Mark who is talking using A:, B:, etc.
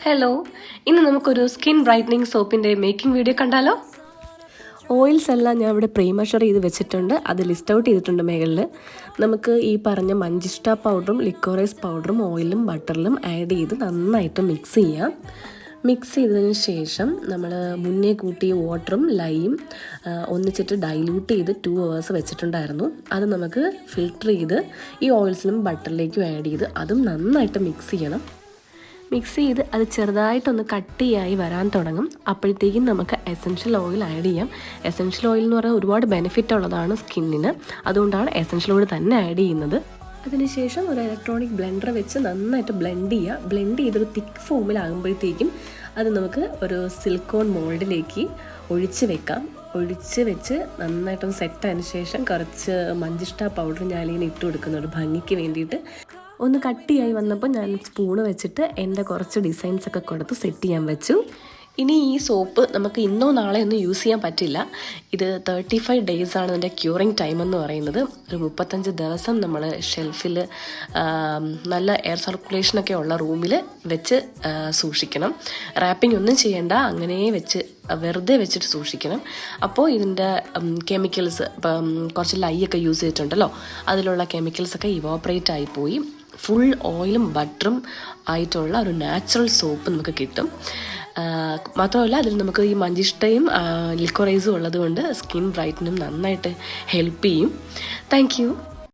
A: Hello, ഇന്ന് നമുക്കൊരു skin brightening സോപ്പിൻ്റെ making video കണ്ടാലോ? ഓയിൽസ് എല്ലാം ഞാൻ ഇവിടെ പ്രീ മെഷർ ചെയ്ത് വെച്ചിട്ടുണ്ട്. അത് ലിസ്റ്റ് ഔട്ട് ചെയ്തിട്ടുണ്ട് മേകളിൽ. നമുക്ക് ഈ പറഞ്ഞ മഞ്ചിഷ്ട പൗഡറും ലിക്കോറൈസ് പൗഡറും ഓയിലും ബട്ടറിലും ആഡ് ചെയ്ത് നന്നായിട്ട് മിക്സ് ചെയ്യാം. മിക്സ് ചെയ്തതിന് ശേഷം നമ്മൾ മുന്നേ കൂട്ടിയ വാട്ടറും ലൈയും ഒന്നിച്ചിട്ട് ഡൈല്യൂട്ട് ചെയ്ത് 2 hours വെച്ചിട്ടുണ്ടായിരുന്നു. അത് നമുക്ക് ഫിൽറ്റർ ചെയ്ത് ഈ ഓയിൽസിലും ബട്ടറിലേക്കും ആഡ് ചെയ്ത് അതും നന്നായിട്ട് മിക്സ് ചെയ്യണം. മിക്സ് ചെയ്ത് അത് ചെറുതായിട്ടൊന്ന് കട്ടിയായി വരാൻ തുടങ്ങും. അപ്പോഴത്തേക്കും നമുക്ക് എസൻഷ്യൽ ഓയിൽ ആഡ് ചെയ്യാം. എസൻഷ്യൽ ഓയിൽ എന്ന് പറഞ്ഞാൽ ഒരുപാട് ബെനിഫിറ്റ് ഉള്ളതാണ് സ്കിന്നിന്. അതുകൊണ്ടാണ് എസൻഷ്യൽ ഓയിൽ തന്നെ ആഡ് ചെയ്യുന്നത്. അതിനുശേഷം ഒരു ഇലക്ട്രോണിക് ബ്ലെൻഡർ വെച്ച് നന്നായിട്ട് ബ്ലെൻഡ് ചെയ്യുക. ബ്ലെൻഡ് ചെയ്തൊരു തിക്ക് ഫോമിലാകുമ്പോഴത്തേക്കും അത് നമുക്ക് ഒരു സിലിക്കോൺ മോൾഡിലേക്ക് ഒഴിച്ച് വെച്ച് നന്നായിട്ടൊന്ന് സെറ്റായതിന് ശേഷം കുറച്ച് മഞ്ചിഷ്ട പൗഡർ ഞാനിങ്ങനെ ഇട്ട് കൊടുക്കുന്നുണ്ട് ഭംഗിക്ക് വേണ്ടിയിട്ട്. ഒന്ന് കട്ടിയായി വന്നപ്പോൾ ഞാൻ സ്പൂണ് വെച്ചിട്ട് എൻ്റെ കുറച്ച് ഡിസൈൻസൊക്കെ കൊടുത്ത് സെറ്റ് ചെയ്യാൻ വെച്ചു. ഇനി ഈ സോപ്പ് നമുക്ക് ഇന്നോ നാളെ ഒന്നും യൂസ് ചെയ്യാൻ പറ്റില്ല. ഇത് 35 days ആണ് ഇതിൻ്റെ ക്യൂറിങ് ടൈം എന്ന് പറയുന്നത്. ഒരു 35 ദിവസം നമ്മൾ ഷെൽഫിൽ നല്ല എയർ സർക്കുലേഷനൊക്കെ ഉള്ള റൂമിൽ വെച്ച് സൂക്ഷിക്കണം. റാപ്പിംഗ് ഒന്നും ചെയ്യേണ്ട, അങ്ങനെ വെറുതെ വെച്ചിട്ട് സൂക്ഷിക്കണം. അപ്പോൾ ഇതിൻ്റെ കെമിക്കൽസ് ഇപ്പം കുറച്ച് ലൈയൊക്കെ യൂസ് ചെയ്തിട്ടുണ്ടല്ലോ, അതിലുള്ള കെമിക്കൽസൊക്കെ ഇവോപ്പറേറ്റ് ആയിപ്പോയി ഫുൾ ഓയിലും ബട്ടറും ആയിട്ടുള്ള ഒരു നാച്ചുറൽ സോപ്പ് നമുക്ക് കിട്ടും. മാത്രമല്ല അതിൽ നമുക്ക് ഈ മഞ്ചിഷ്ടയും ലിക്കോറൈസും ഉള്ളത് കൊണ്ട് സ്കിൻ ബ്രൈറ്റനും നന്നായിട്ട് ഹെൽപ്പ് ചെയ്യും. Thank you.